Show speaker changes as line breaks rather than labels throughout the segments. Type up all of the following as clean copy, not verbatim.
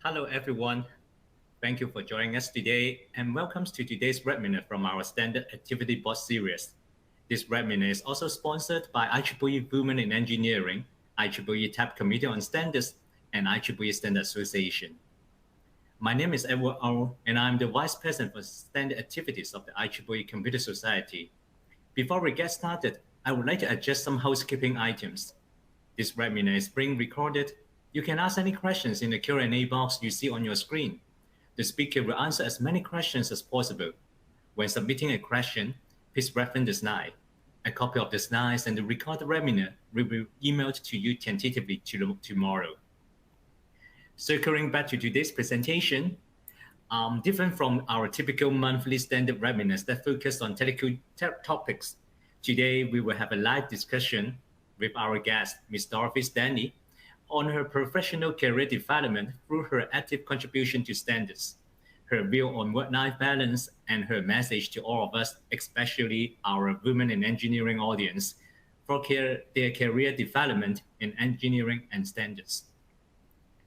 Hello, everyone. Thank you for joining us today, and welcome to today's webinar from our Standard Activity Board series. This webinar is also sponsored by IEEE Women in Engineering, IEEE TAP Committee on Standards, and IEEE Standard Association. My name is Edward O, and I'm the Vice President for Standard Activities of the IEEE Computer Society. Before we get started, I would like to adjust some housekeeping items. This webinar is being recorded. You can ask any questions in the Q&A box you see on your screen. The speaker will answer as many questions as possible. When submitting a question, please reference the slide. A copy of the slides and the recorded webinar will be emailed to you tentatively tomorrow. Circling back to today's presentation, different from our typical monthly standard webinars that focus on technical topics, today we will have a live discussion with our guest, Ms. Dorothy Stanley, on her professional career development through her active contribution to standards, her view on work-life balance, and her message to all of us, especially our women in engineering audience, for their career development in engineering and standards.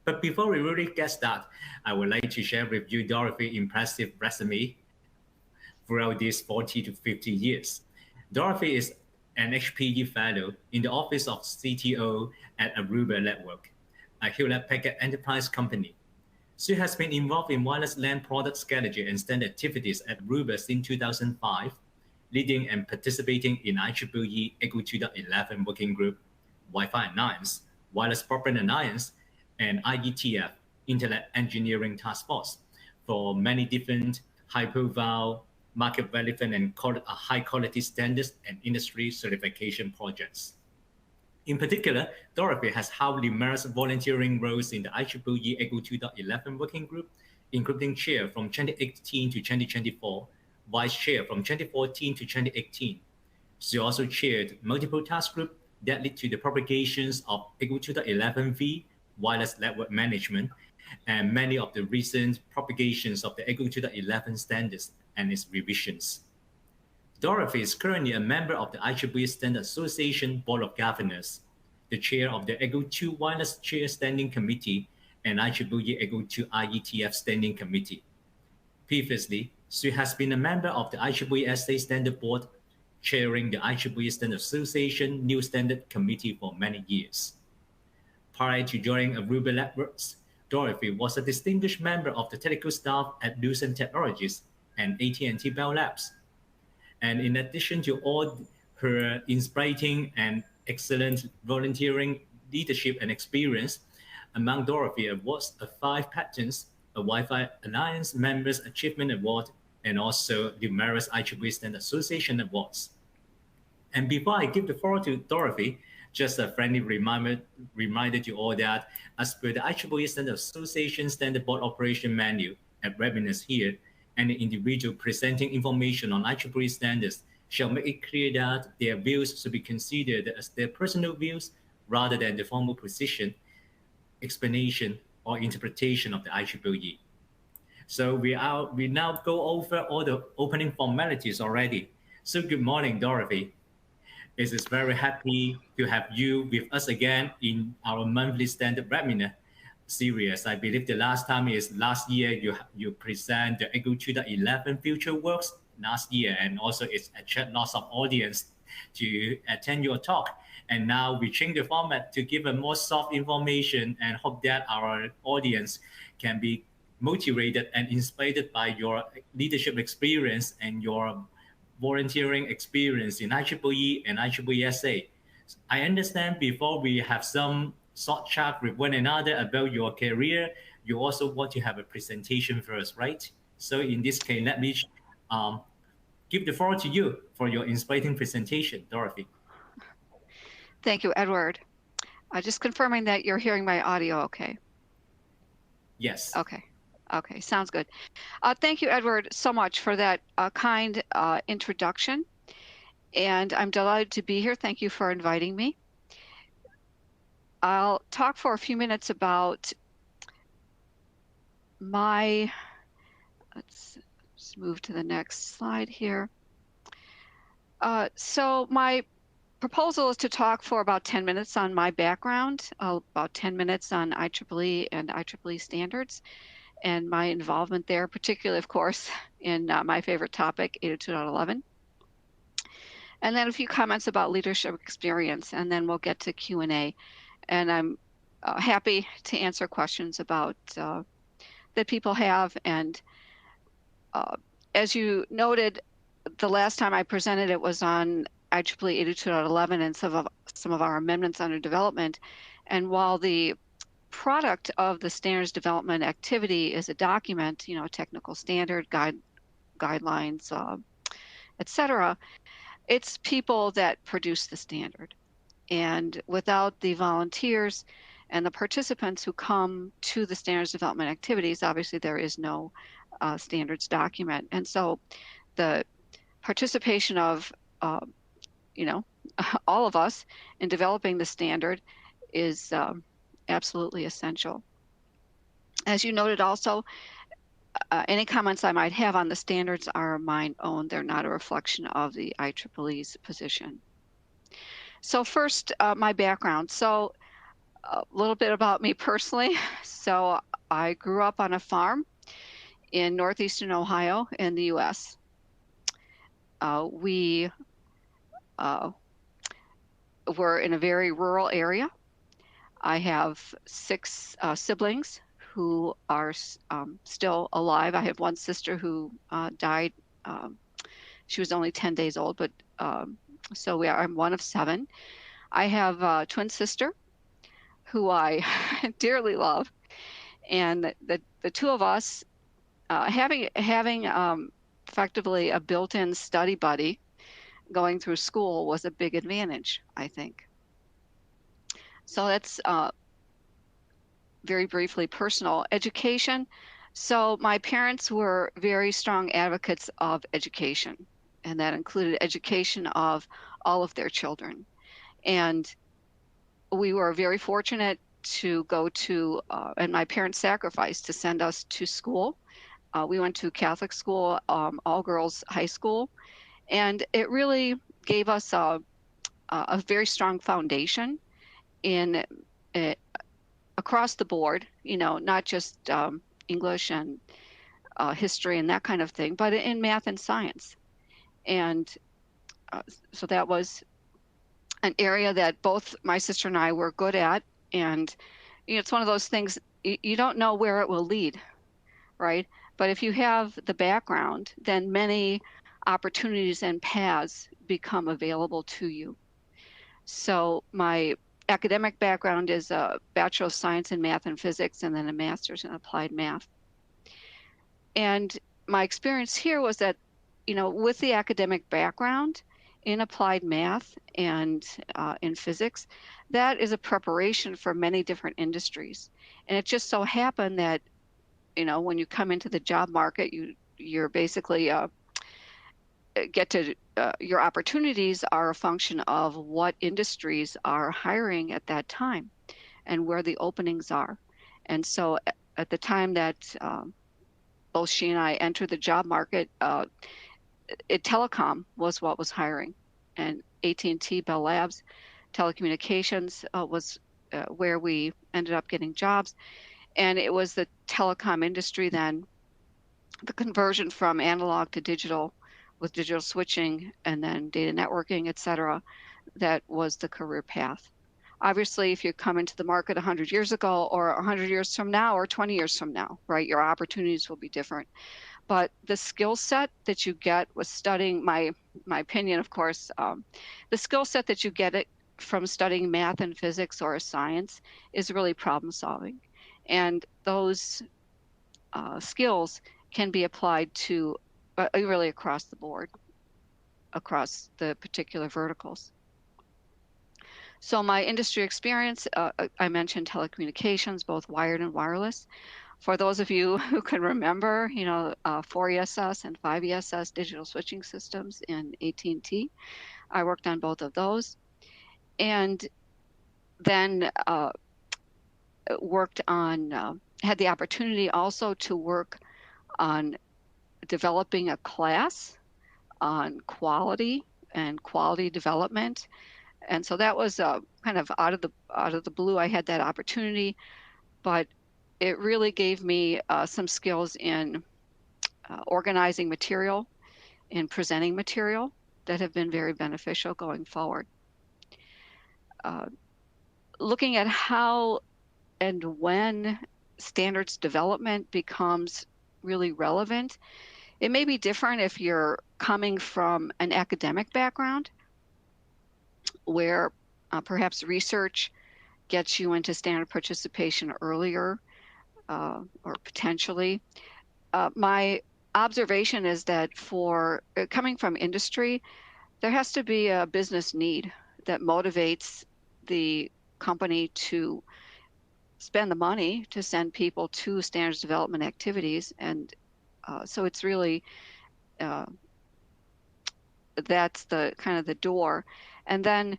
But before we really get started, I would like to share with you Dorothy's impressive resume throughout these 40 to 50 years. Dorothy is an HPE Fellow in the Office of CTO at Aruba Network, a Hewlett-Packard enterprise company. She has been involved in wireless LAN product strategy and standard activities at Aruba since 2005, leading and participating in IEEE EGO 2.11 Working Group, Wi-Fi Alliance, Wireless Broadband Alliance, and IETF, Internet Engineering Task Force, for many different high-profile, market-relevant, and high-quality standards and industry certification projects. In particular, Dorothy has held numerous volunteering roles in the IEEE EGO 2.11 Working Group, including chair from 2018 to 2024, vice chair from 2014 to 2018. She also chaired multiple task groups that led to the propagations of EGO 2.11v, wireless network management, and many of the recent propagations of the EGO 2.11 standards and its revisions. Dorothy is currently a member of the IEEE Standard Association Board of Governors, the chair of the EGO 2 Wireless Chair Standing Committee, and IEEE EGO 2 IETF Standing Committee. Previously, she has been a member of the IEEE SA Standard Board, chairing the IEEE Standard Association New Standard Committee for many years. Prior to joining Aruba Networks, Dorothy was a distinguished member of the technical staff at Lucent Technologies and AT&T Bell Labs. And in addition to all her inspiring and excellent volunteering leadership and experience, among Dorothy awards are 5 patents, a Wi-Fi Alliance Members Achievement Award, and also numerous IEEE Standard Association awards. And before I give the floor to Dorothy, just a friendly reminder to all that, as per the IEEE Standard Association Standard Board Operation Manual at webinars here, any individual presenting information on IEEE standards shall make it clear that their views should be considered as their personal views rather than the formal position, explanation, or interpretation of the IEEE. So we now go over all the opening formalities already. So good morning, Dorothy. It is very happy to have you with us again in our monthly standard webinar series. I believe the last time is last year you present the EGO 2.11 Future Works last year, and also it's attract lots of audience to attend your talk. And now we change the format to give a more soft information and hope that our audience can be motivated and inspired by your leadership experience and your volunteering experience in IEEE and IEEE SA. I understand before we have some short chat with one another about your career, you also want to have a presentation first, right? So in this case, let me give the floor to you for your inspiring presentation, Dorothy.
Thank you, Edward. Just confirming that you're hearing my audio okay.
Yes.
Okay, sounds good. Thank you, Edward, so much for that kind introduction. And I'm delighted to be here. Thank you for inviting me. I'll talk for a few minutes about let's just move to the next slide here. So my proposal is to talk for about 10 minutes on my background, about 10 minutes on IEEE and IEEE standards, and my involvement there, particularly, of course, in my favorite topic, 802.11. And then a few comments about leadership experience, and then we'll get to Q&A. And I'm happy to answer questions about that people have. And as you noted, the last time I presented it was on IEEE 802.11 and some of our amendments under development. And while the product of the standards development activity is a document, you know, a technical standard, guidelines, etc., it's people that produce the standard. And without the volunteers and the participants who come to the standards development activities, obviously there is no standards document. And so the participation of, you know, all of us in developing the standard is absolutely essential. As you noted also, any comments I might have on the standards are mine own. They're not a reflection of the IEEE's position. So first, my background. So a little bit about me personally. So I grew up on a farm in northeastern Ohio in the U.S. We were in a very rural area. I have 6 siblings who are still alive. I have one sister who died. She was only 10 days old, but so I'm one of 7. I have a twin sister who I dearly love, and the two of us having effectively a built-in study buddy going through school was a big advantage, I think. So that's very briefly personal. Education. So my parents were very strong advocates of education, and that included education of all of their children. And we were very fortunate to go to, and my parents sacrificed to send us to school. We went to Catholic school, all girls high school, and it really gave us a very strong foundation in across the board, you know, not just English and history and that kind of thing, but in math and science. And so that was an area that both my sister and I were good at. And you know, it's one of those things, you don't know where it will lead, right? But if you have the background, then many opportunities and paths become available to you. So my academic background is a Bachelor of Science in Math and Physics, and then a Master's in Applied Math. And my experience here was that, you know, with the academic background in applied math and in physics, that is a preparation for many different industries. And it just so happened that, you know, when you come into the job market, you're basically your opportunities are a function of what industries are hiring at that time and where the openings are. And so at the time that both she and I entered the job market, telecom was what was hiring, and AT&T, Bell Labs, telecommunications was where we ended up getting jobs. And it was the telecom industry then, the conversion from analog to digital with digital switching and then data networking, et cetera, that was the career path. Obviously, if you come into the market 100 years ago or 100 years from now or 20 years from now, right, your opportunities will be different. But the skill set that you get with studying, my opinion, of course, the skill set that you get it from studying math and physics or science is really problem solving. And those skills can be applied to really across the board, across the particular verticals. So my industry experience, I mentioned telecommunications, both wired and wireless. For those of you who can remember, you know, 4ESS and 5ESS digital switching systems in AT&T, I worked on both of those. And then worked on, had the opportunity also to work on developing a class on quality and quality development And so that was kind of out of the blue. I had that opportunity, but it really gave me some skills in organizing material and presenting material that have been very beneficial going forward. Looking at how and when standards development becomes really relevant, it may be different if you're coming from an academic background where perhaps research gets you into standard participation earlier, or potentially. My observation is that for coming from industry, there has to be a business need that motivates the company to spend the money to send people to standards development activities. And so it's really, uh, that's the kind of the door. And then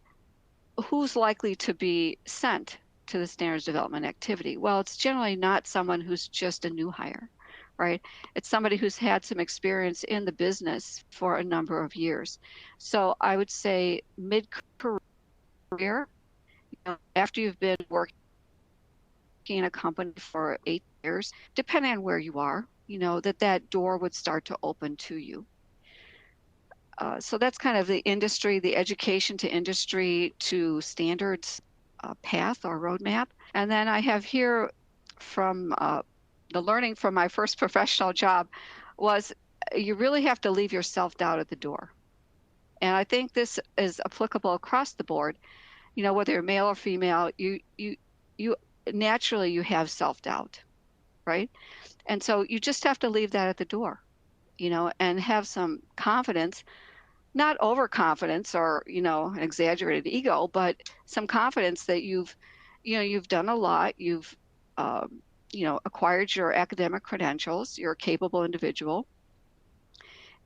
who's likely to be sent to the standards development activity? Well, it's generally not someone who's just a new hire, right? It's somebody who's had some experience in the business for a number of years. So I would say mid-career, after you've been working in a company for 8 years, depending on where you are, that door would start to open to you. So that's kind of the industry, the education to industry to standards path or roadmap. And then I have here from the learning from my first professional job was you really have to leave your self-doubt at the door. And I think this is applicable across the board. Whether you're male or female, you naturally you have self-doubt, right? And so you just have to leave that at the door, and have some confidence, not overconfidence or, an exaggerated ego, but some confidence that you've done a lot. You've, acquired your academic credentials. You're a capable individual.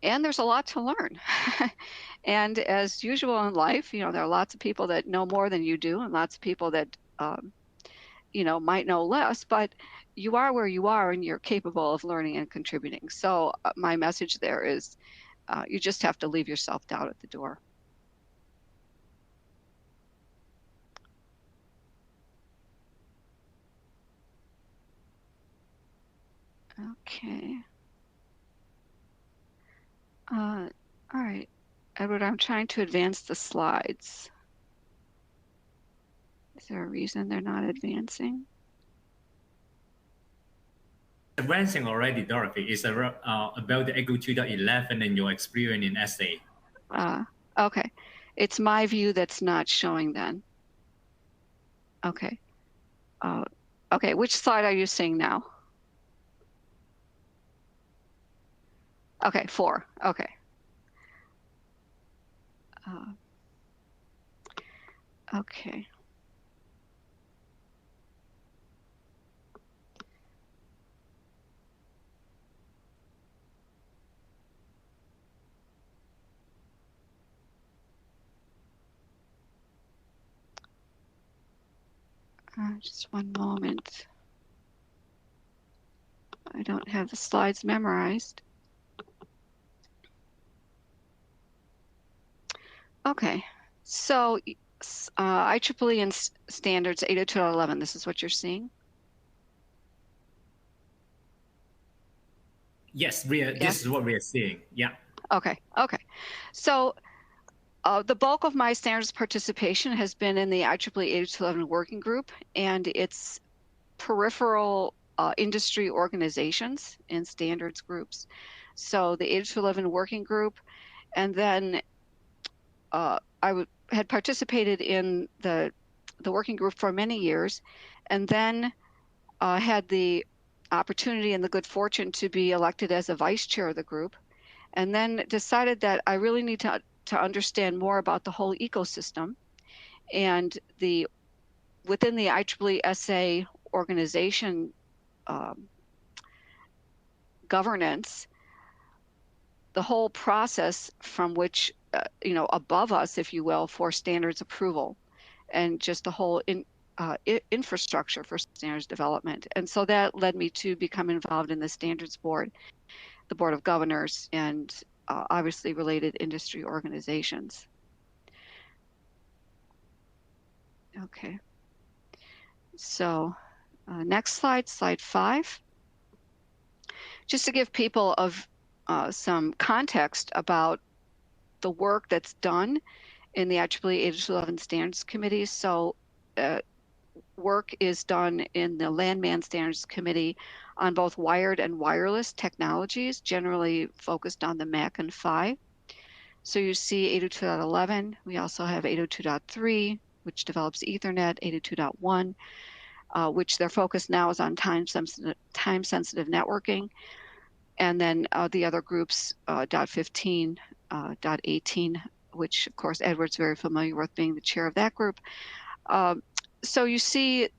And there's a lot to learn. And as usual in life, there are lots of people that know more than you do and lots of people that, might know less, but you are where you are and you're capable of learning and contributing. So my message there is you just have to leave your self-doubt at the door. Okay. All right. Edward, I'm trying to advance the slides. Is there a reason they're not advancing?
Advancing already, Dorothy, is about the ECHO 2.11 and your experience in SA.
Okay. It's my view that's not showing then. Okay. Okay, which slide are you seeing now? Okay, 4. Okay. Okay. Just one moment. I don't have the slides memorized. Okay, so IEEE and standards 802.11, this is what you're seeing?
Yes, this is what we are seeing. Yeah.
Okay. So the bulk of my standards participation has been in the IEEE 802.11 working group and its peripheral industry organizations and standards groups. So the 802.11 working group, and then I had participated in the working group for many years, and then had the opportunity and the good fortune to be elected as a vice chair of the group, and then decided that I really need to understand more about the whole ecosystem and within the IEEE SA organization governance, the whole process from which, above us, if you will, for standards approval and just the whole infrastructure for standards development. And so that led me to become involved in the standards board, the board of governors, and obviously related industry organizations. Okay. So next slide, slide 5. Just to give people some context about the work that's done in the IEEE 80211 Standards Committee. So work is done in the Landman Standards Committee on both wired and wireless technologies, generally focused on the MAC and PHY. So you see 802.11. We also have 802.3, which develops Ethernet, 802.1, which their focus now is on time-sensitive networking. And then the other groups, .15, .18, which of course Edward's very familiar with being the chair of that group. So you see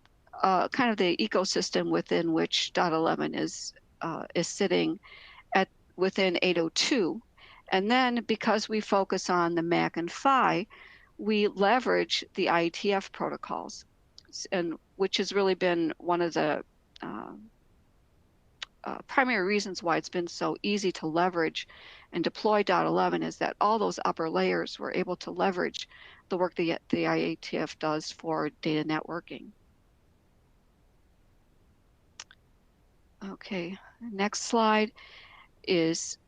kind of the ecosystem within which .11 is sitting within 802. And then because we focus on the MAC and PHY, we leverage the IETF protocols, and which has really been one of the primary reasons why it's been so easy to leverage and deploy .11 is that all those upper layers were able to leverage the work the IETF does for data networking. Okay, next slide is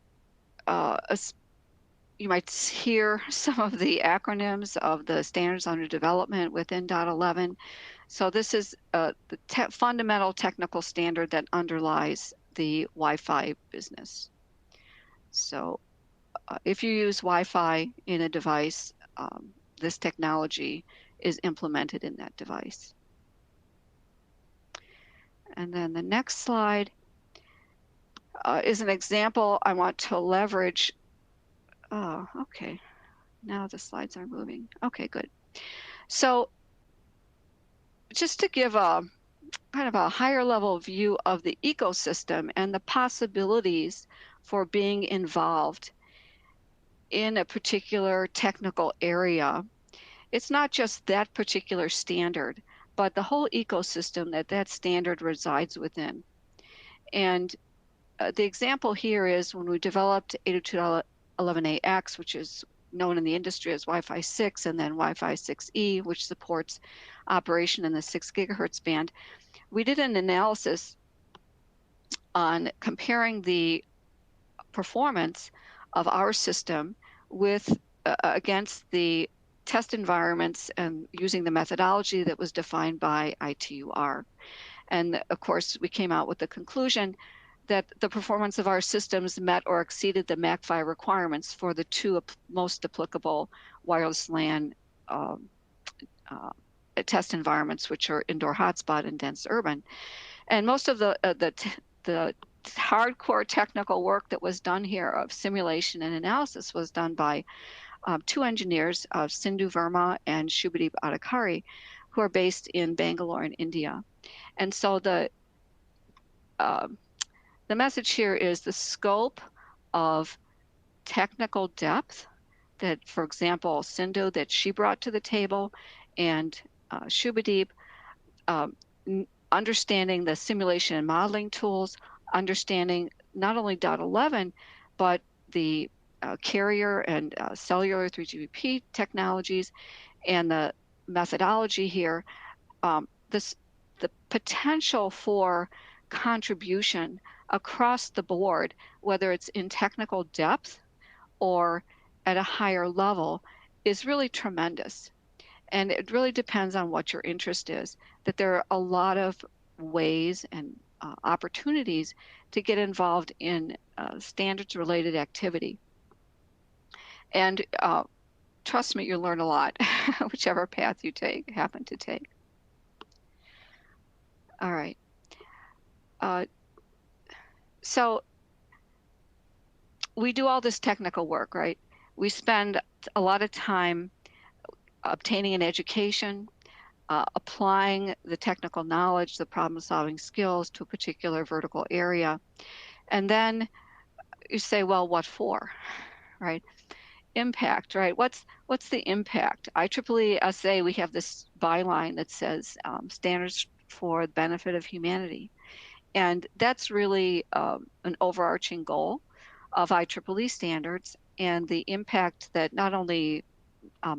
you might hear some of the acronyms of the standards under development within .11. So this is the fundamental technical standard that underlies the Wi-Fi business. So if you use Wi-Fi in a device, this technology is implemented in that device. And then the next slide is an example I want to leverage. Okay, now the slides are moving. Okay, good. So just to give a kind of a higher level view of the ecosystem and the possibilities for being involved in a particular technical area. It's not just that particular standard, but the whole ecosystem that standard resides within. And the example here is when we developed 802.11ax, which is known in the industry as Wi-Fi 6, and then Wi-Fi 6E, which supports operation in the 6 gigahertz band. We did an analysis on comparing the performance of our system with against the test environments and using the methodology that was defined by ITUR. And of course, we came out with the conclusion that the performance of our systems met or exceeded the MAC-PHY requirements for the two most applicable wireless LAN test environments, which are indoor hotspot and dense urban. And most of the hardcore technical work that was done here of simulation and analysis was done by two engineers, Sindhu Verma and Shubhadeep Adhikari, who are based in Bangalore in India. And so the message here is the scope of technical depth that, for example, Sindhu, that she brought to the table, and Shubhadeep, understanding the simulation and modeling tools, understanding not only .11, but the carrier and cellular 3GPP technologies, and the methodology here, the potential for contribution across the board, whether it's in technical depth or at a higher level, is really tremendous. And it really depends on what your interest is, that there are a lot of ways and opportunities to get involved in standards-related activity. And trust me, you'll learn a lot, whichever path you happen to take. All right. So we do all this technical work, right? We spend a lot of time obtaining an education, applying the technical knowledge, the problem-solving skills to a particular vertical area. And then you say, well, what for, right? Impact, right? What's the impact? IEEE SA, we have this byline that says standards for the benefit of humanity. And that's really an overarching goal of IEEE standards, and the impact that not only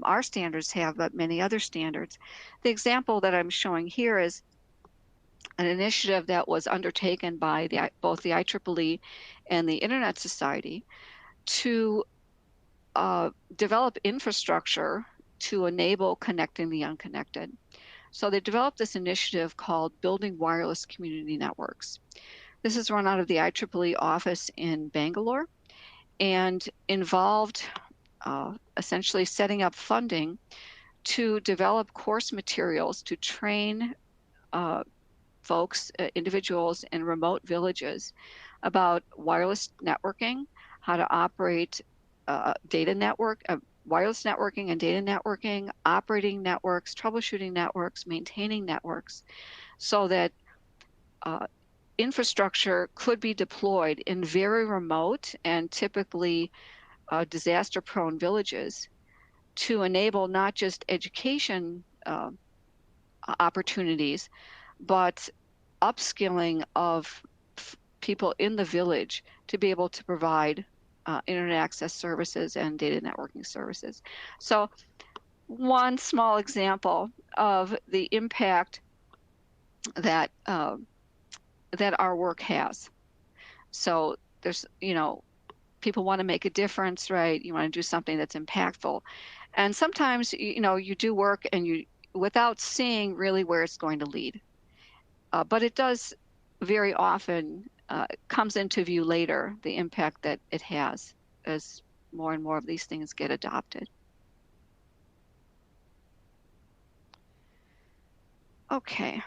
our standards have, but many other standards. The example that I'm showing here is an initiative that was undertaken by both the IEEE and the Internet Society to develop infrastructure to enable connecting the unconnected. So they developed this initiative called Building Wireless Community Networks. This is run out of the IEEE office in Bangalore and involved essentially setting up funding to develop course materials to train folks, individuals in remote villages about wireless networking, how to operate data network, wireless networking and data networking, operating networks, troubleshooting networks, maintaining networks, so that infrastructure could be deployed in very remote and typically disaster-prone villages to enable not just education opportunities, but upskilling of people in the village to be able to provide internet access services and data networking services. So one small example of the impact that that our work has. So there's, people want to make a difference, right? You want to do something that's impactful. And sometimes, you do work and without seeing really where it's going to lead. But it does very often comes into view later, the impact that it has as more and more of these things get adopted. Okay.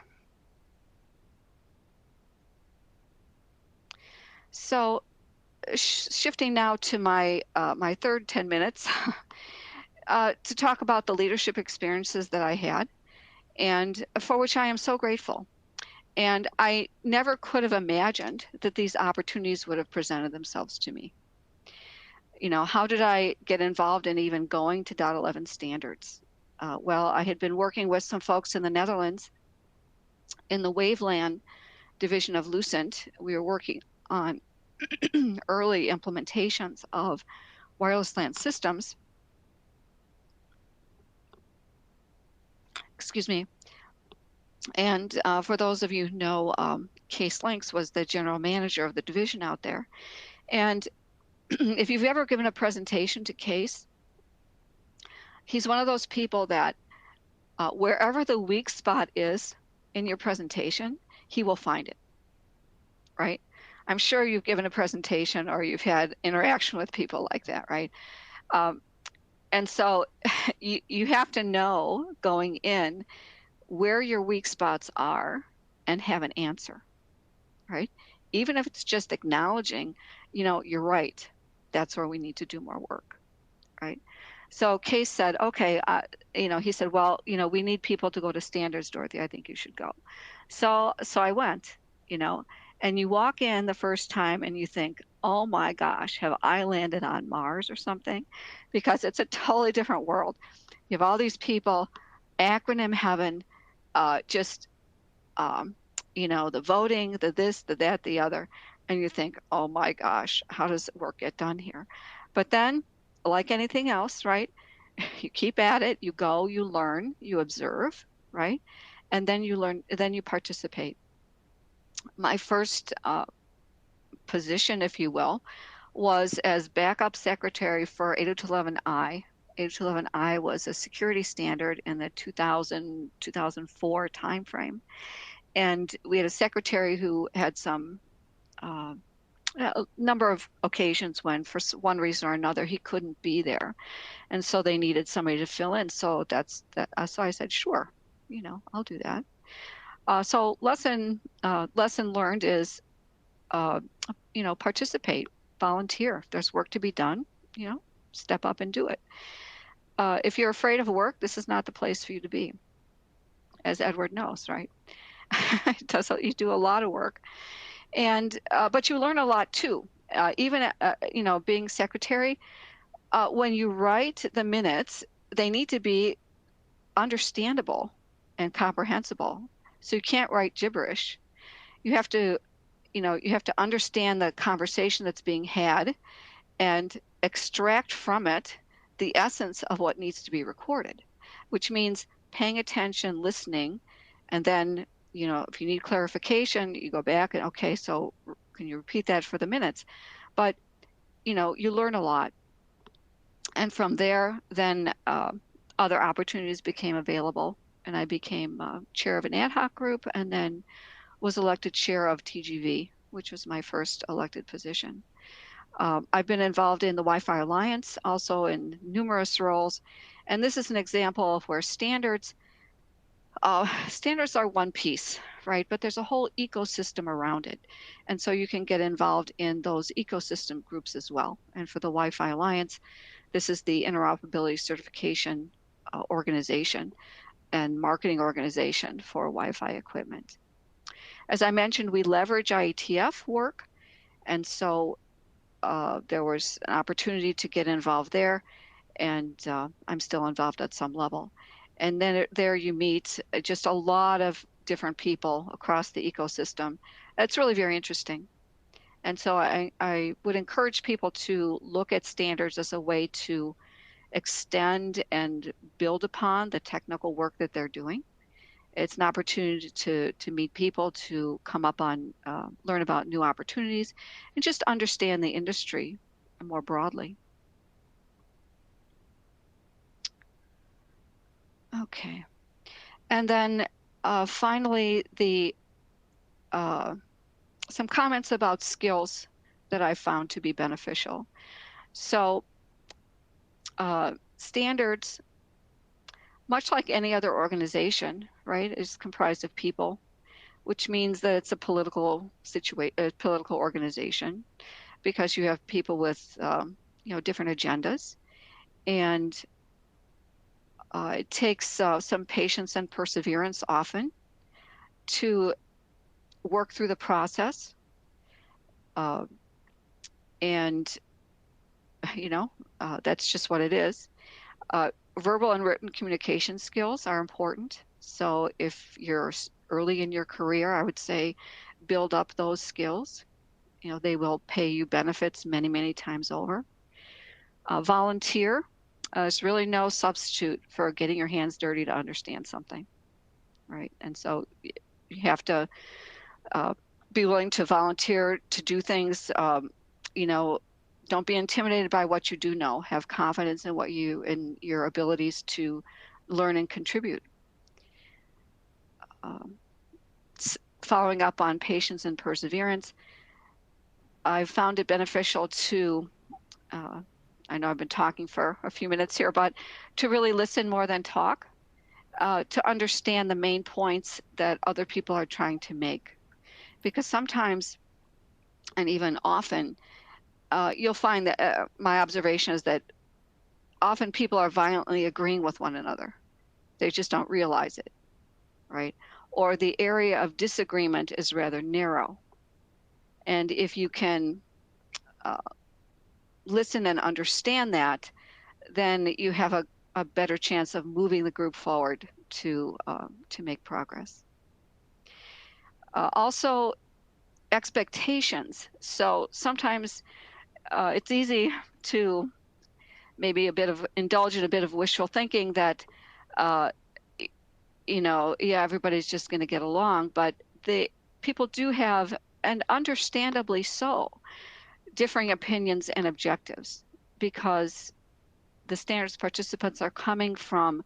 So shifting now to my my third 10 minutes to talk about the leadership experiences that I had and for which I am so grateful. And I never could have imagined that these opportunities would have presented themselves to me. How did I get involved in even going to .11 standards? Well, I had been working with some folks in the Netherlands in the Waveland division of Lucent. We were working on early implementations of wireless LAN systems. Excuse me. And for those of you who know, Case Links was the general manager of the division out there. And if you've ever given a presentation to Case, he's one of those people that wherever the weak spot is in your presentation, he will find it, right? I'm sure you've given a presentation or you've had interaction with people like that, right? And so you have to know going in where your weak spots are and have an answer, right? Even if it's just acknowledging, you're right. That's where we need to do more work, right? So Case said, okay, he said, well, we need people to go to standards, Dorothy. I think you should go. So I went, and you walk in the first time and you think, oh my gosh, have I landed on Mars or something? Because it's a totally different world. You have all these people, acronym heaven, the voting, the this, the that, the other, and you think, oh my gosh, how does work get done here? But then, like anything else, right? You keep at it, you go, you learn, you observe, right? And then you learn, then you participate. My first position, if you will, was as backup secretary for 802.11i. 802.11i was a security standard in the 2000, 2004 timeframe. And we had a secretary who had some a number of occasions when, for one reason or another, he couldn't be there, and so they needed somebody to fill in. So that's that. So I said, sure, I'll do that. So lesson learned is, participate, volunteer. If there's work to be done, step up and do it. If you're afraid of work, this is not the place for you to be, as Edward knows, right? You do a lot of work, and but you learn a lot too. Even being secretary, when you write the minutes, they need to be understandable and comprehensible. So you can't write gibberish. You have to, understand the conversation that's being had and extract from it the essence of what needs to be recorded, which means paying attention, listening, and then, if you need clarification, you go back and, okay, so can you repeat that for the minutes? But, you learn a lot. And from there, then other opportunities became available, and I became chair of an ad hoc group, and then was elected chair of TGV, which was my first elected position. I've been involved in the Wi-Fi Alliance, also in numerous roles, and this is an example of where standards are one piece, right? But there's a whole ecosystem around it, and so you can get involved in those ecosystem groups as well. And for the Wi-Fi Alliance, this is the interoperability certification organization and marketing organization for Wi-Fi equipment. As I mentioned, we leverage IETF work, and so there was an opportunity to get involved there, and I'm still involved at some level. And then there you meet just a lot of different people across the ecosystem. It's really very interesting. And so I would encourage people to look at standards as a way to extend and build upon the technical work that they're doing. It's an opportunity to meet people, to come up on, learn about new opportunities, and just understand the industry more broadly. Okay. And then finally, some comments about skills that I found to be beneficial. So standards, much like any other organization, right, is comprised of people, which means that it's a political organization, because you have people with different agendas, and it takes some patience and perseverance often to work through the process, and that's just what it is. Verbal and written communication skills are important. So if you're early in your career, I would say build up those skills. They will pay you benefits many, many times over. Volunteer. There's really no substitute for getting your hands dirty to understand something, right? And so you have to be willing to volunteer to do things. Don't be intimidated by what you do know. Have confidence in your abilities to learn and contribute. Following up on patience and perseverance, I've found it beneficial to, I know I've been talking for a few minutes here, but to really listen more than talk, to understand the main points that other people are trying to make. Because sometimes, and even often, you'll find that my observation is that often people are violently agreeing with one another. They just don't realize it, right? Or the area of disagreement is rather narrow. And if you can listen and understand that, then you have a better chance of moving the group forward to make progress. Also, expectations. So sometimes it's easy to maybe indulge in a bit of wishful thinking that, everybody's just going to get along, but people do have, and understandably so, differing opinions and objectives, because the standards participants are coming from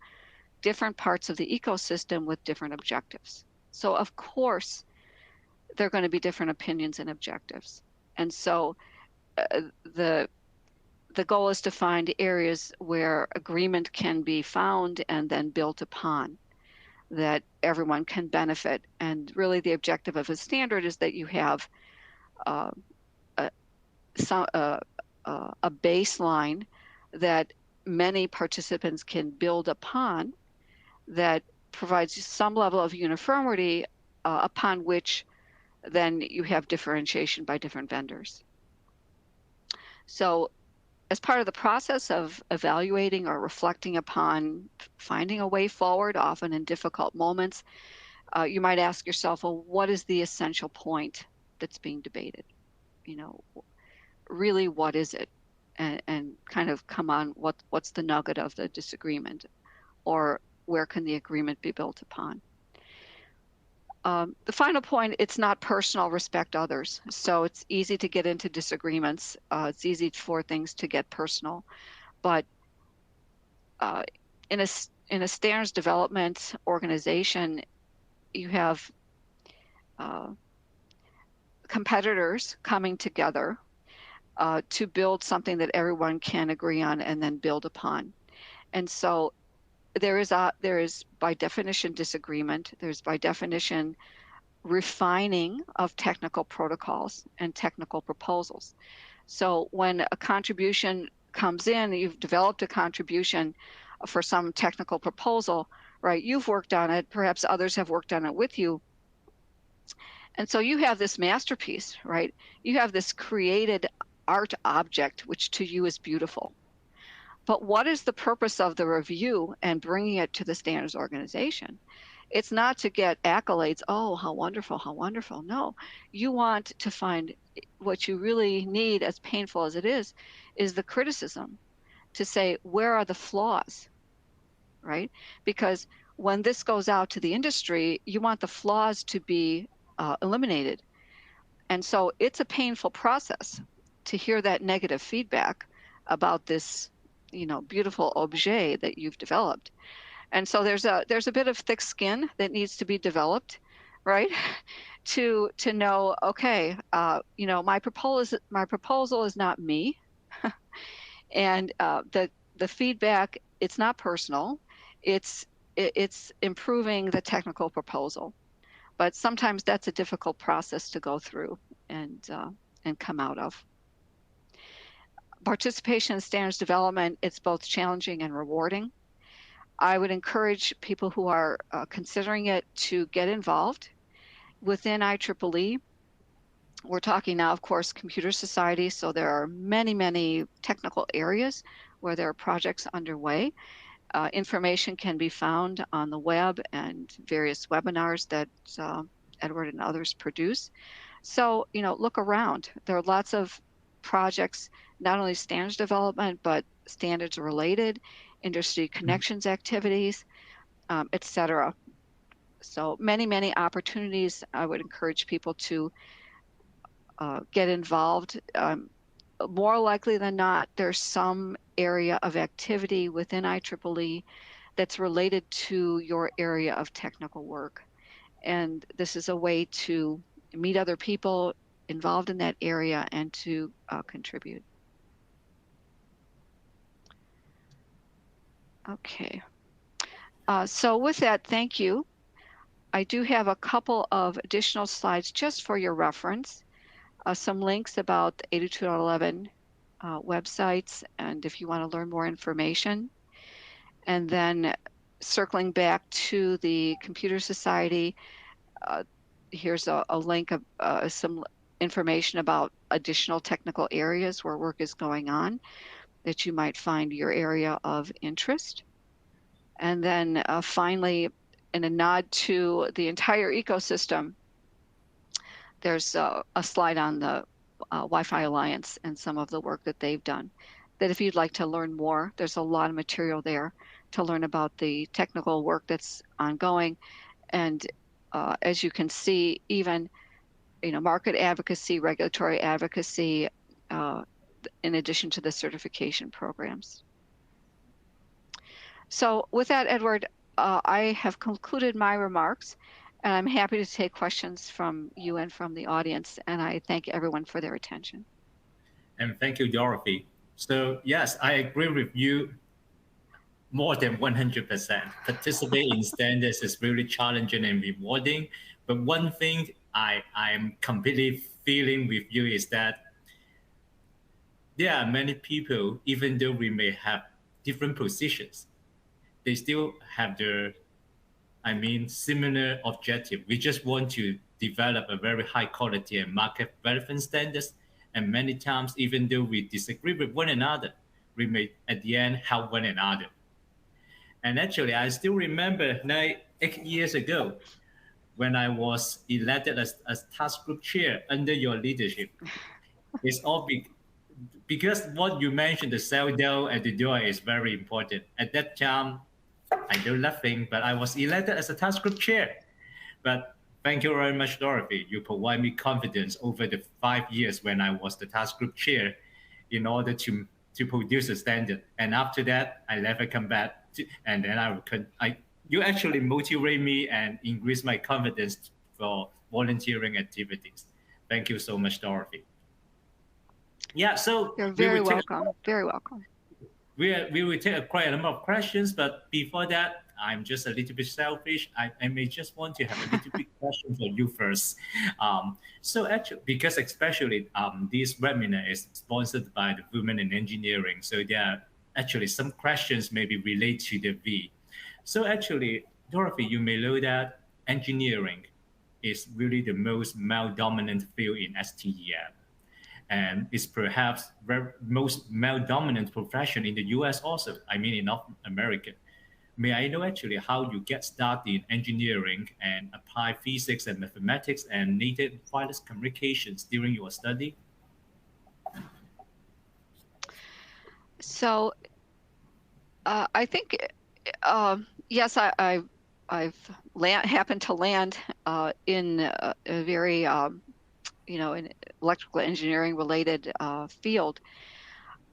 different parts of the ecosystem with different objectives. So of course, there are going to be different opinions and objectives. And so the goal is to find areas where agreement can be found and then built upon, that everyone can benefit. And really the objective of a standard is that you have a baseline that many participants can build upon, that provides some level of uniformity, upon which then you have differentiation by different vendors. So as part of the process of evaluating or reflecting upon finding a way forward, often in difficult moments, you might ask yourself, well, what is the essential point that's being debated? Really, what is it? and kind of come on what's the nugget of the disagreement, or where can the agreement be built upon. The final point, it's not personal, respect others. So it's easy to get into disagreements. It's easy for things to get personal, but in a standards development organization, you have competitors coming together to build something that everyone can agree on and then build upon. And so there is by definition disagreement. There's by definition refining of technical protocols and technical proposals. So when a contribution comes in, you've developed a contribution for some technical proposal, right? You've worked on it, perhaps others have worked on it with you. And so you have this masterpiece, right? You have this created art object, which to you is beautiful. But what is the purpose of the review and bringing it to the standards organization? It's not to get accolades. Oh, how wonderful, how wonderful. No, you want to find what you really need, as painful as it is the criticism, to say, where are the flaws, right? Because when this goes out to the industry, you want the flaws to be eliminated. And so it's a painful process to hear that negative feedback about this, beautiful objet that you've developed. And so there's a bit of thick skin that needs to be developed, right? to know, okay, my proposal is not me, and the feedback, it's not personal, it's improving the technical proposal. But sometimes that's a difficult process to go through and come out of. Participation in standards development, it's both challenging and rewarding. I would encourage people who are considering it to get involved within IEEE. We're talking now, of course, computer society, so there are many, many technical areas where there are projects underway. Information can be found on the web and various webinars that Edward and others produce. So, look around. There are lots of projects, not only standards development, but standards related, industry connections activities, etc. So many, many opportunities. I would encourage people to get involved. More likely than not, there's some area of activity within IEEE that's related to your area of technical work. And this is a way to meet other people involved in that area and to contribute. Okay. So with that, thank you. I do have a couple of additional slides just for your reference. Some links about the 82.11 websites, and if you want to learn more information. And then circling back to the Computer Society, here's a link of some information about additional technical areas where work is going on that you might find your area of interest. And then finally, in a nod to the entire ecosystem, there's a slide on the Wi-Fi Alliance and some of the work that they've done. That if you'd like to learn more, there's a lot of material there to learn about the technical work that's ongoing. And as you can see, even market advocacy, regulatory advocacy, in addition to the certification programs. So with that, Edward, I have concluded my remarks, and I'm happy to take questions from you and from the audience, and I thank everyone for their attention.
And thank you, Dorothy. So yes, I agree with you more than 100%. Participating in standards is really challenging and rewarding. But one thing I'm completely feeling with you is that there are many people, even though we may have different positions, they still have similar objective. We just want to develop a very high quality and market relevant standards. And many times, even though we disagree with one another, we may at the end help one another. And actually, I still remember 8 years ago when I was elected as task group chair under your leadership. It's all because what you mentioned, the cell door at the door is very important. At that time, I do nothing, but I was elected as a task group chair. But thank you very much, Dorothy. You provide me confidence over the 5 years when I was the task group chair in order to produce a standard. And after that, I never come back. And then you actually motivate me and increase my confidence for volunteering activities. Thank you so much, Dorothy. Yeah, so
You're very welcome. Very welcome.
We will take quite a number of questions, but before that, I'm just a little bit selfish. I may just want to have a little bit question for you first. So actually, because especially this webinar is sponsored by the Women in Engineering, so there are actually some questions maybe relate to the V. So actually, Dorothy, you may know that engineering is really the most male-dominant field in STEM and is perhaps the most male-dominant profession in the U.S. also. I mean, in North America. May I know actually how you get started in engineering and apply physics and mathematics and native wireless communications during your study?
So I think, yes, I've happened to land in a very an electrical engineering related field.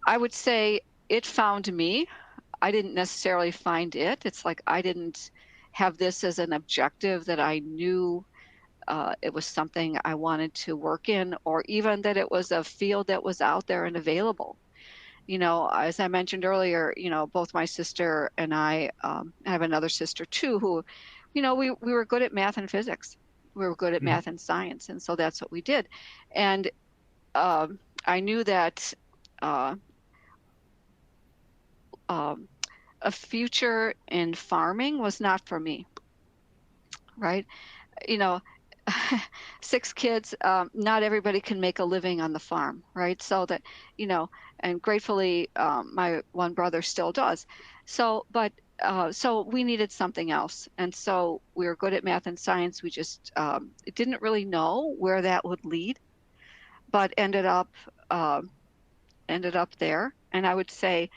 I would say it found me. I didn't necessarily find it. It's like I didn't have this as an objective that I knew it was something I wanted to work in, or even that it was a field that was out there and available. As I mentioned earlier, both my sister and I have another sister too, who, we were good at math and physics. We were good at math and science. And so that's what we did. And I knew that a future in farming was not for me, right? 6 kids, not everybody can make a living on the farm, right? So that, and gratefully, my one brother still does. So we needed something else. And so we were good at math and science. We just didn't really know where that would lead, but ended up there. And I would say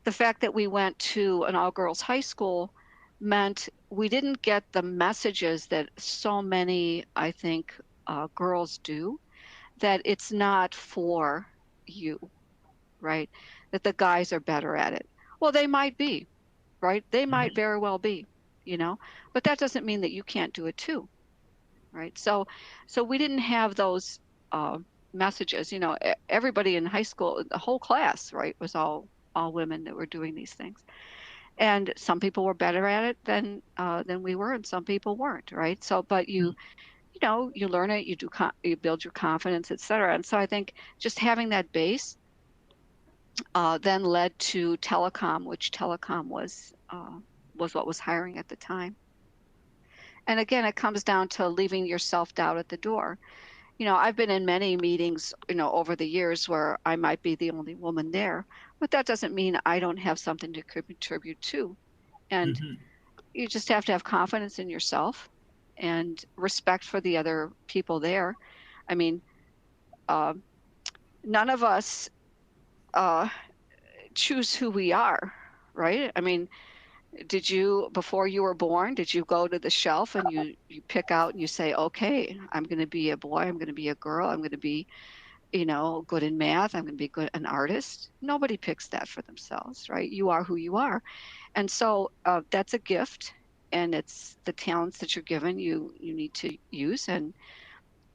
the fact that we went to an all-girls high school meant we didn't get the messages that so many, I think, girls do, that it's not for you, right? That the guys are better at it. Well, they might be, right? They might very well be, but that doesn't mean that you can't do it too, right? So we didn't have those messages. Everybody in high school, the whole class, right, was all women that were doing these things. And some people were better at it than we were, and some people weren't, right? So, but you learn it, you build your confidence, etc. And so I think just having that base then led to telecom, which telecom was what was hiring at the time. And again, it comes down to leaving your self-doubt at the door. I've been in many meetings, over the years where I might be the only woman there, but that doesn't mean I don't have something to contribute to. And you just have to have confidence in yourself and respect for the other people there. I mean, none of us choose who we are, right? I mean, before you were born, did you go to the shelf and you pick out and you say, okay, I'm going to be a boy, I'm going to be a girl, I'm going to be, good in math, I'm going to be an artist? Nobody picks that for themselves, right? You are who you are. And so that's a gift, and it's the talents that you're given, you need to use, and,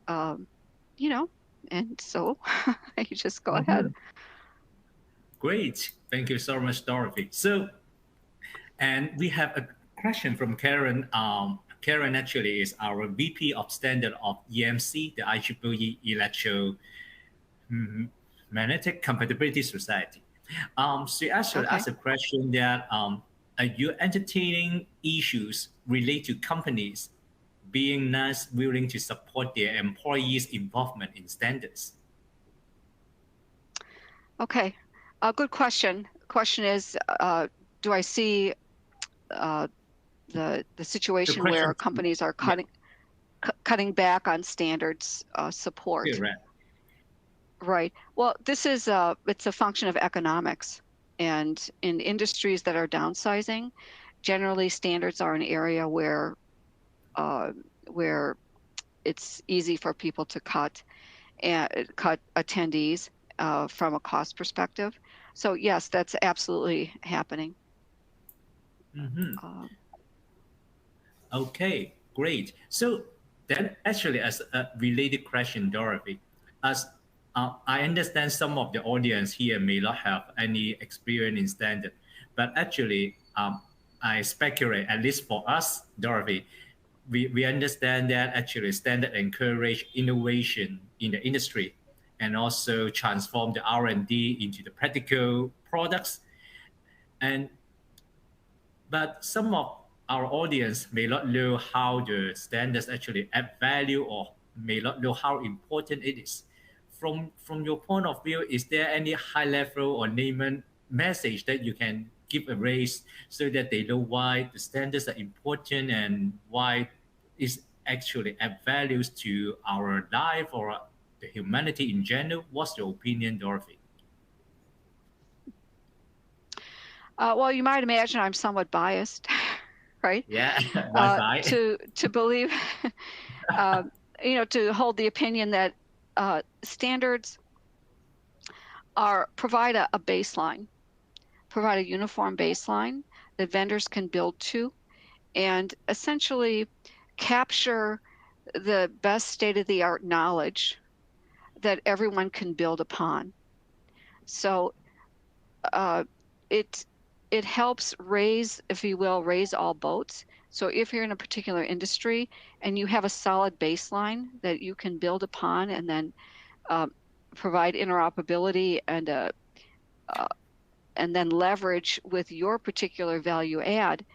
and so you just go ahead.
Great. Thank you so much, Dorothy. So, and we have a question from Karen. Karen actually is our VP of Standard of EMC, the IEEE Electromagnetic Compatibility Society. She actually asked a question that are you entertaining issues related to companies being not willing to support their employees' involvement in standards?
Okay, a good question. Question is, do I see the situation where companies are cutting back on standards support?
Correct.
Right. Well, this is it's a function of economics. And in industries that are downsizing, generally standards are an area uh, where it's easy for people to cut attendees from a cost perspective. So yes, that's absolutely happening.
Hmm.
Um,
Okay, great. So then, actually, as a related question, Dorothy, as I understand some of the audience here may not have any experience in standard, but actually, I speculate, at least for us, Dorothy, we understand that actually standard encourage innovation in the industry and also transform the R&D into the practical products. And but some of our audience may not know how the standards actually add value or may not know how important it is. From your point of view, is there any high level or layman message that you can give a raise so that they know why the standards are important and why is actually add values to our life or the humanity in general? What's your opinion, Dorothy?
well, you might imagine I'm somewhat biased, right?
Yeah, Wi-Fi.
To believe, um, to hold the opinion that standards are provide a baseline, provide a uniform baseline that vendors can build to, and essentially capture the best state of the art knowledge that everyone can build upon. So uh, it it helps raise, if you will, raise all boats. So if you're in a particular industry and you have a solid baseline that you can build upon, and then um, provide interoperability uh, and then leverage with your particular value add,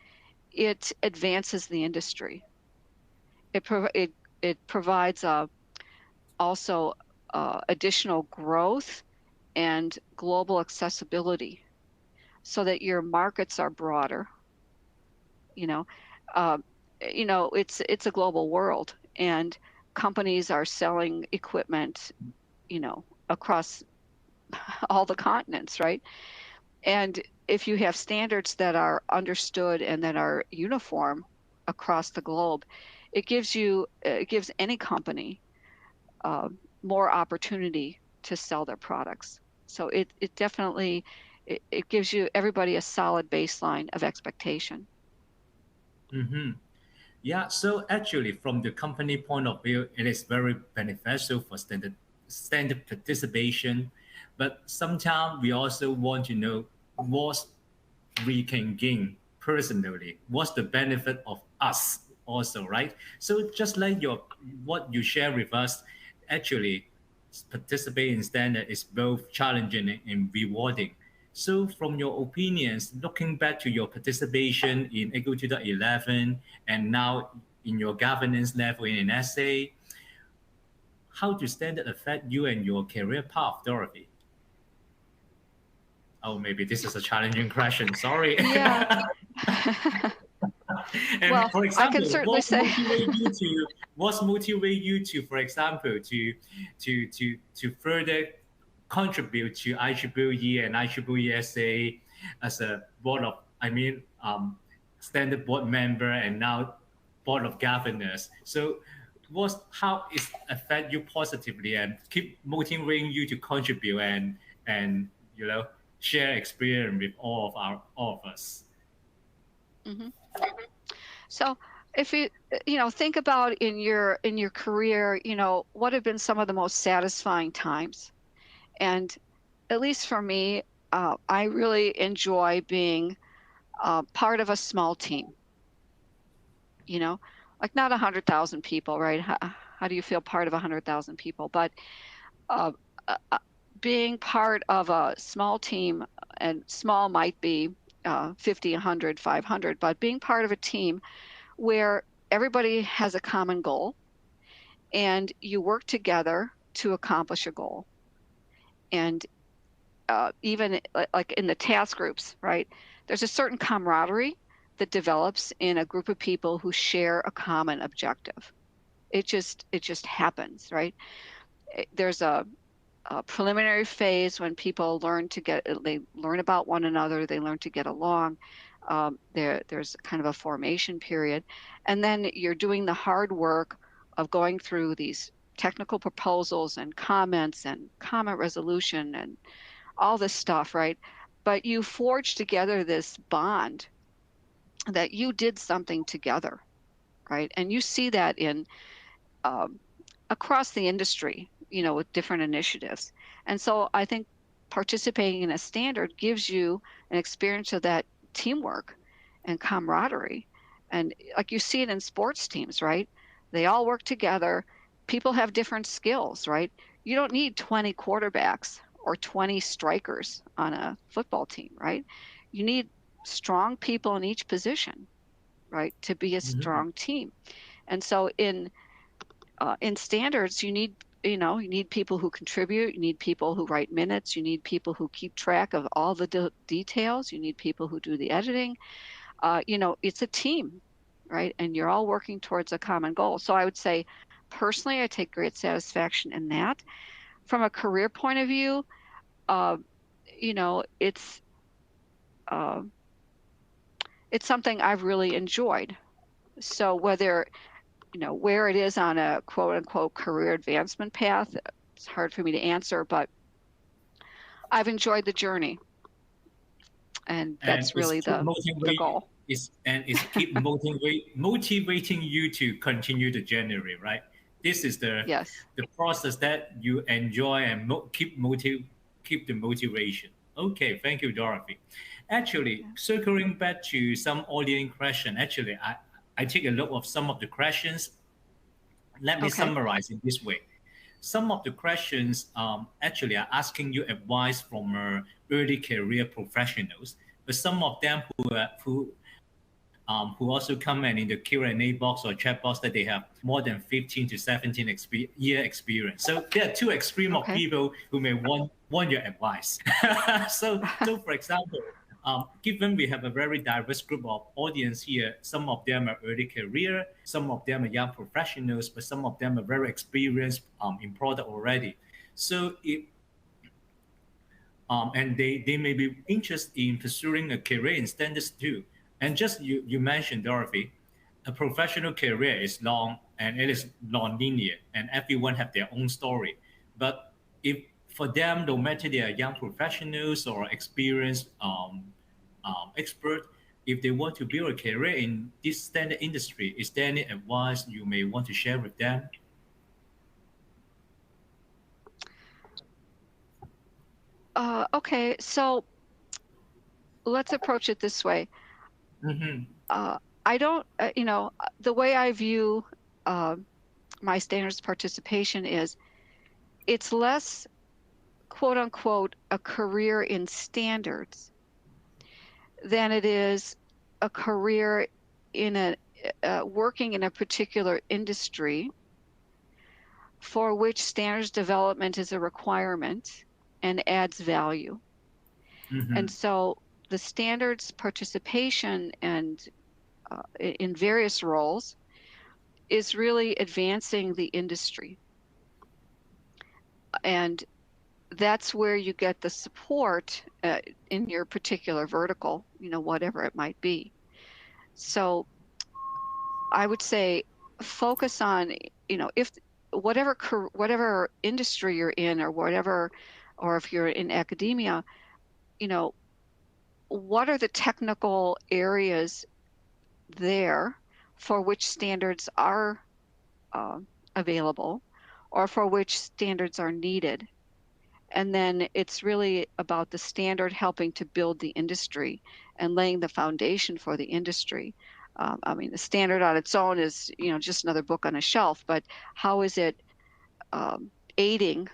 it advances the industry. It it provides also additional growth and global accessibility so that your markets are broader. You know, uh, it's a global world, and companies are selling equipment, across all the continents, right? And if you have standards that are understood and that are uniform across the globe, it gives any company uh, more opportunity to sell their products. So it definitely it gives you everybody a solid baseline of expectation.
Mm-hmm. Yeah, so actually, from the company point of view, it is very beneficial for standard participation. But sometimes we also want to know what we can gain personally. What's the benefit of us also, right? So just like your what you share with us, actually, participating in standard is both challenging and rewarding. So, from your opinions, looking back to your participation in EGO 2011 and now in your governance level in an essay, how do standard affect you and your career path, Dorothy? Oh, maybe this is a challenging question. Sorry.
Yeah.
And
Well,
for
I can
example,
certainly say,
what motivate you to, for example, to further contribute to IEEE and IEEE SA as a board of, standard board member and now board of governors. So, how is affect you positively and keep motivating you to contribute and you know share experience with all of us.
mhm. So if think about in your career, what have been some of the most satisfying times? And at least for me, I really enjoy being part of a small team. You know, like not 100,000 people, right? How do you feel part of 100,000 people? But uh, uh, uh, being part of a small team, and small might be 50, 100, 500, but being part of a team where everybody has a common goal and you work together to accomplish a goal. And even like in the task groups, right? There's a certain camaraderie that develops in a group of people who share a common objective. It just happens, right? There's a preliminary phase when people they learn about one another, they learn to get along. There's kind of a formation period. And then you're doing the hard work of going through these technical proposals and comments and comment resolution and all this stuff, right? But you forge together this bond that you did something together, right? And you see that in um, across the industry, with different initiatives. And so I think participating in a standard gives you an experience of that teamwork and camaraderie. And like you see it in sports teams, right? They all work together. People have different skills, right? You don't need 20 quarterbacks or 20 strikers on a football team, right? You need strong people in each position, right, to be a
Mhm.
strong team. And so in standards, you need people who contribute, you need people who write minutes, you need people who keep track of all the details, you need people who do the editing. It's a team, right? And you're all working towards a common goal. So I would say, personally, I take great satisfaction in that. From a career point of view, uh, you know, it's uh, it's something I've really enjoyed. So whether where it is on a quote unquote career advancement path, it's hard for me to answer, but I've enjoyed the journey, and
And
that's
it's
really
keep
the
motivate
goal.
it's keep motivating you to continue the journey, right? This is
Yes.
the process that you enjoy and keep the motivation. Okay, thank you, Dorothy. Actually,
Yeah.
circling back to some audience question, actually, I take a look of some of the questions. Let me
Okay.
summarize in this way. Some of the questions actually are asking you advice from early career professionals, but some of them who also comment in the Q&A box or chat box that they have more than 15 to 17 year experience. So there are two extreme of
Okay.
people who may want your advice. So for example, given we have a very diverse group of audience here, some of them are early career, some of them are young professionals, but some of them are very experienced in product already. So and they may be interested in pursuing a career in standards too. And just you mentioned, Dorothy, a professional career is long and it is non-linear, and everyone have their own story. But if for them, no matter they are young professionals or experienced expert, if they want to build a career in this standard industry, is there any advice you may want to share with them?
Okay. So let's approach it this way.
Mm-hmm.
Uh, I don't, the way I view uh, my standards participation is it's less quote unquote a career in standards than it is a career in a working in a particular industry for which standards development is a requirement and adds value.
Mm-hmm.
And so the standards participation and in various roles is really advancing the industry. And that's where you get the support in your particular vertical, whatever it might be. So I would say focus on, if whatever industry you're in or if you're in academia, you know, what are the technical areas there for which standards are uh, available or for which standards are needed. And then it's really about the standard helping to build the industry and laying the foundation for the industry. I mean, the standard on its own is, just another book on a shelf, but how is it aiding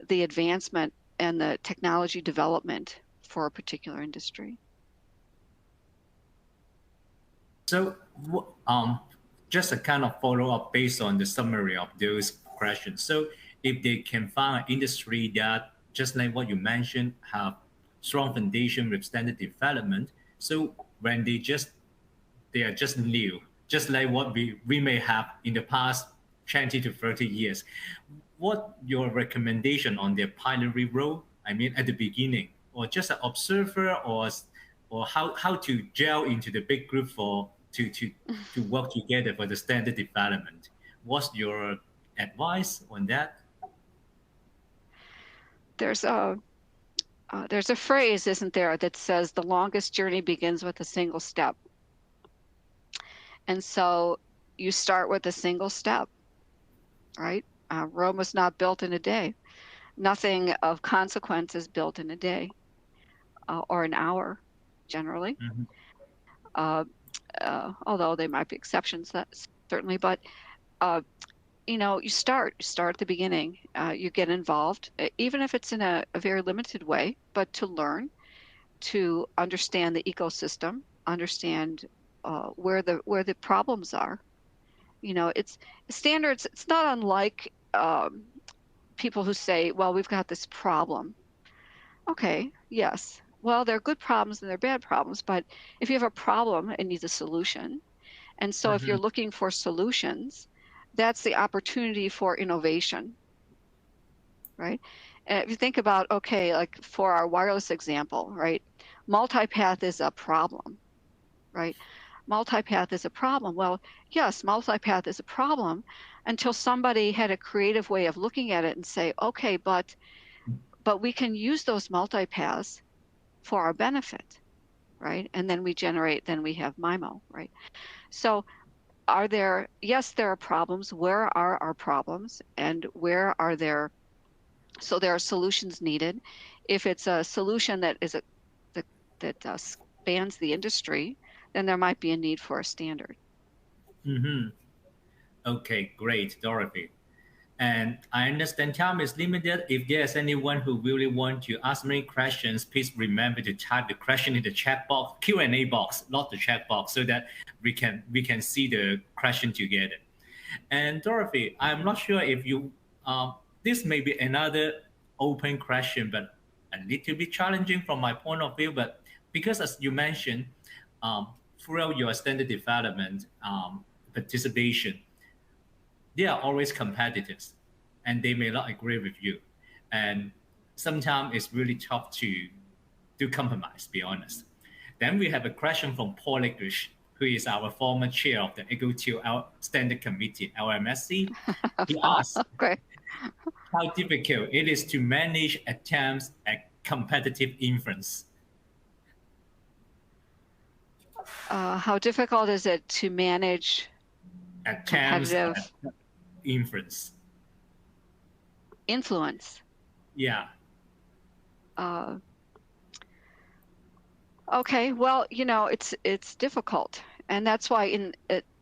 the advancement and the technology development for a particular industry?
So, just a kind of follow up based on the summary of those questions. So, if they can find an industry that, just like what you mentioned, have strong foundation with standard development. So, when they are just new, just like what we may have in the past 20 to 30 years. what your recommendation on their pioneering role? I mean, at the beginning, or just an observer, or how to gel into the big group for to work together for the standard development. What's your advice on that?
There's a there's a phrase, isn't there, that says the longest journey begins with a single step. And so you start with a single step, right? Rome was not built in a day. Nothing of consequence is built in a day or an hour, generally.
Mhm.
Although there might be exceptions, that certainly. But uh, you start at the beginning. You get involved, even if it's in a very limited way, but to learn, to understand the ecosystem, understand where the problems are. It's standards. It's not unlike people who say, "Well, we've got this problem." Okay, yes. Well, there are good problems and there are bad problems, but if you have a problem, it needs a solution. And so if you're
Mhm.
looking for solutions, that's the opportunity for innovation, right? And if you think about, okay, like for our wireless example, right? Multipath is a problem, right? Multipath is a problem. Well, yes, multipath is a problem until somebody had a creative way of looking at it and say, okay, but we can use those multipaths for our benefit, right? And then we have MIMO, right? So yes, there are problems. Where are our problems and where are so there are solutions needed. If it's a solution that spans the industry, then there might be a need for a standard.
Mhm. Okay, great, Dorothy. And I understand time is limited. If there's anyone who really want to ask me questions, please remember to type the question in the chat box, Q&A box, not the chat box, so that we can see the question together. And Dorothy, I'm not sure if you this may be another open question, but a little bit challenging from my point of view. But because as you mentioned, throughout your standard development participation, they are always competitors and they may not agree with you. And sometimes it's really tough to do compromise, be honest. Then we have a question from Paul English, who is our former chair of the EGO2 Standard Committee, LMSC. He asks
Okay.
how difficult it is to manage attempts at competitive influence.
How difficult is it to manage
Attempts at
competitive
influence.
influence?
Yeah.
Uh, okay, well, it's difficult, and that's why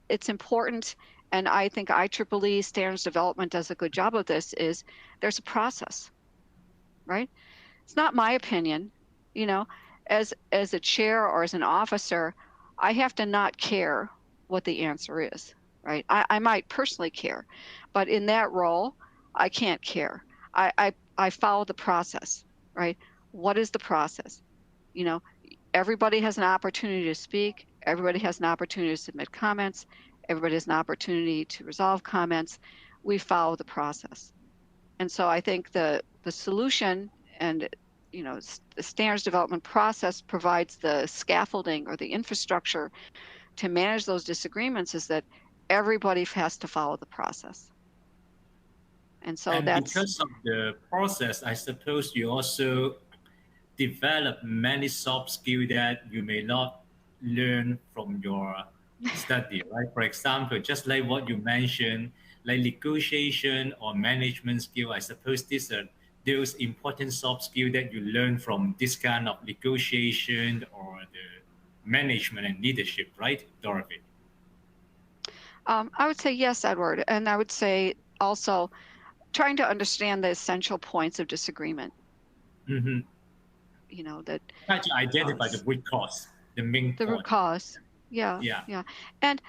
it's important. And I think IEEE standards development does a good job of this. Is there's a process, right? It's not my opinion, you know, as a chair or as an officer, I have to not care what the answer is, right? I might personally care, but in that role, I can't care. I follow the process, right? What is the process? You know, everybody has an opportunity to speak. Everybody has an opportunity to submit comments. Everybody has an opportunity to resolve comments. We follow the process. And so I think the solution and the standards development process provides the scaffolding or the infrastructure to manage those disagreements is that everybody has to follow the process. And so
And
that's
because of the process, I suppose you also develop many soft skills that you may not learn from your study, right? For example, just like what you mentioned, like negotiation or management skill, I suppose these are those important soft skills that you learn from this kind of negotiation or the management and leadership, right, Dorothy?
I would say yes, Edward. And I would say also trying to understand the essential points of disagreement,
Mm-hmm.
that
Try to
uh,
identify the root cause, the main
the root
point.
cause. Yeah,
Yeah.
yeah. And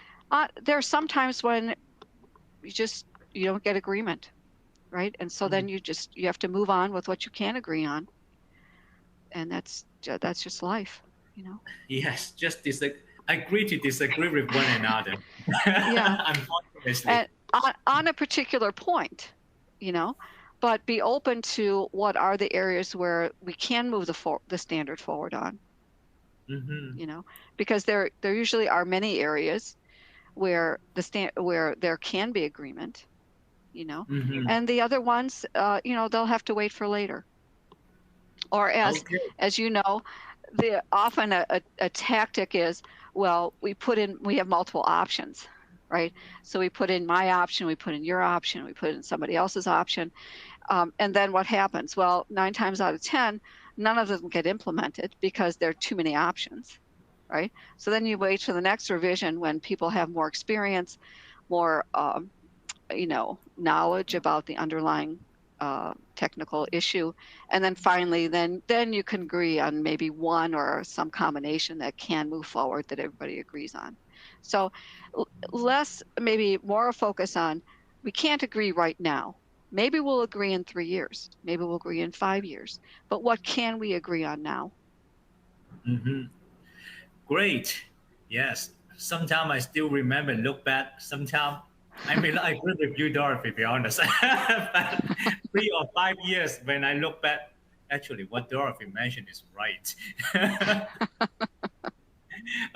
there are some times when you don't get agreement, right? And so then you have to move on with what you can agree on, and that's just life, you know.
Yes, just agree to disagree with one another.
Yeah,
Unfortunately.
and on a particular point, you know, but be open to what are the areas where we can move the standard forward on,
Mm-hmm.
you know, because there usually are many areas where where there can be agreement, you know,
Mm-hmm.
and the other ones, you know, they'll have to wait for later. Or
Okay.
as you know, the often a tactic is, well, we have multiple options, right? So we put in my option, we put in your option, we put in somebody else's option, and then what happens? Well, 9 times out of 10, none of them get implemented because there are too many options, right? So then you wait for the next revision when people have more experience, more you know, knowledge about the underlying technical issue, and then finally, then you can agree on maybe one or some combination that can move forward that everybody agrees on. So less, maybe more a focus on, we can't agree right now. Maybe we'll agree in 3 years. Maybe we'll agree in 5 years. But what can we agree on now?
Mm-hmm. Great. Yes. Sometimes I still remember and look back. Sometimes, I mean, I agree with you, Dorothy, to be honest. But 3 or 5 years, when I look back, actually, what Dorothy mentioned is right.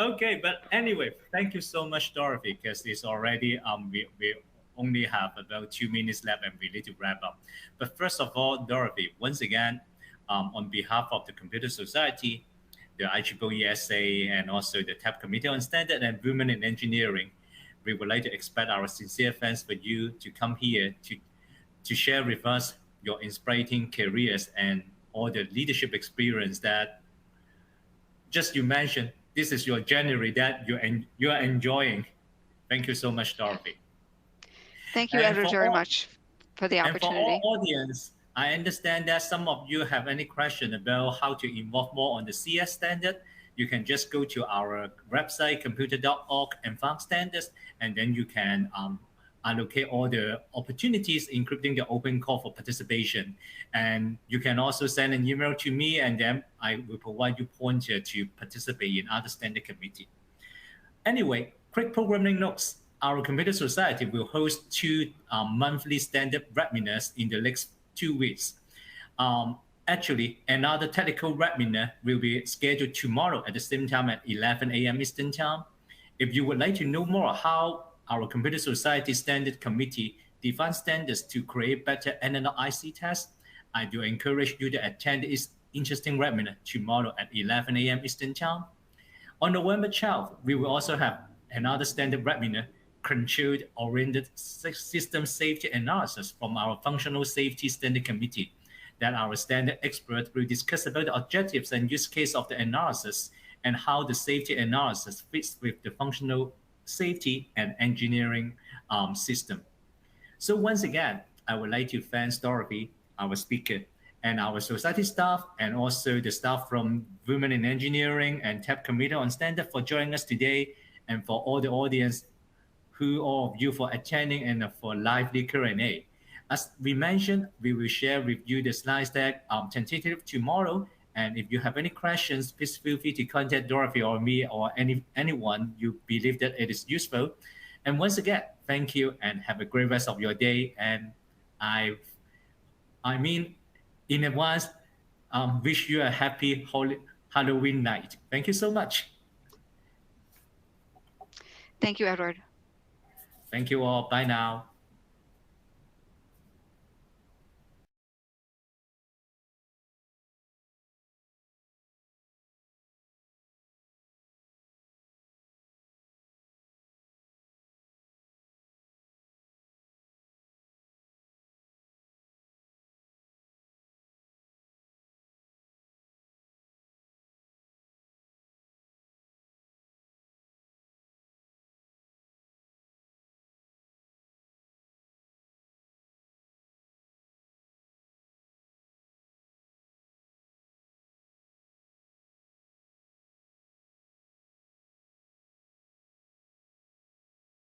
Okay, but anyway, thank you so much, Dorothy, because it's already we only have about 2 minutes left and we need to wrap up. But first of all, Dorothy, once again, on behalf of the Computer Society, the IEEE SA, and also the TAP Committee on Standard and Women in Engineering, we would like to express our sincere thanks for you to come here to share with us your inspiring careers and all the leadership experience that just you mentioned. This is your January that you are enjoying. Thank you so much, Dorothy.
Thank you,
And
Edward,
for
very
all
much for the
and for all
opportunity.
audience, I understand that some of you have any question about how to involve more on the CS standard. You can just go to our website, computer.org, advanced standards, and then you can allocate all the opportunities, including the open call for participation. And you can also send an email to me, and then I will provide you pointer to participate in other standard committee. Anyway, quick programming notes. Our Computer Society will host two monthly standard webinars in the next 2 weeks. Actually, another technical webinar will be scheduled tomorrow at the same time at 11 a.m. Eastern Time. If you would like to know more how our Computer Society Standard Committee defines standards to create better analog IC tests, I do encourage you to attend this interesting webinar tomorrow at 11 a.m. Eastern Time. On November 12th, we will also have another standard webinar, Controlled-Oriented System Safety Analysis from our Functional Safety Standard Committee, that our standard expert will discuss about the objectives and use case of the analysis and how the safety analysis fits with the functional safety and engineering system. So once again, I would like to thank Dorothy, our speaker, and our society staff, and also the staff from Women in Engineering and TAP Committee on Standard for joining us today, and for all the audience, who all of you for attending and for lively Q&A. As we mentioned, we will share with you the slides deck tentative tomorrow. And if you have any questions, please feel free to contact Dorothy or me or anyone you believe that it is useful. And once again, thank you and have a great rest of your day. And I, I mean, in advance, wish you a happy Halloween night. Thank you so much.
Thank you, Edward.
Thank you all. Bye now.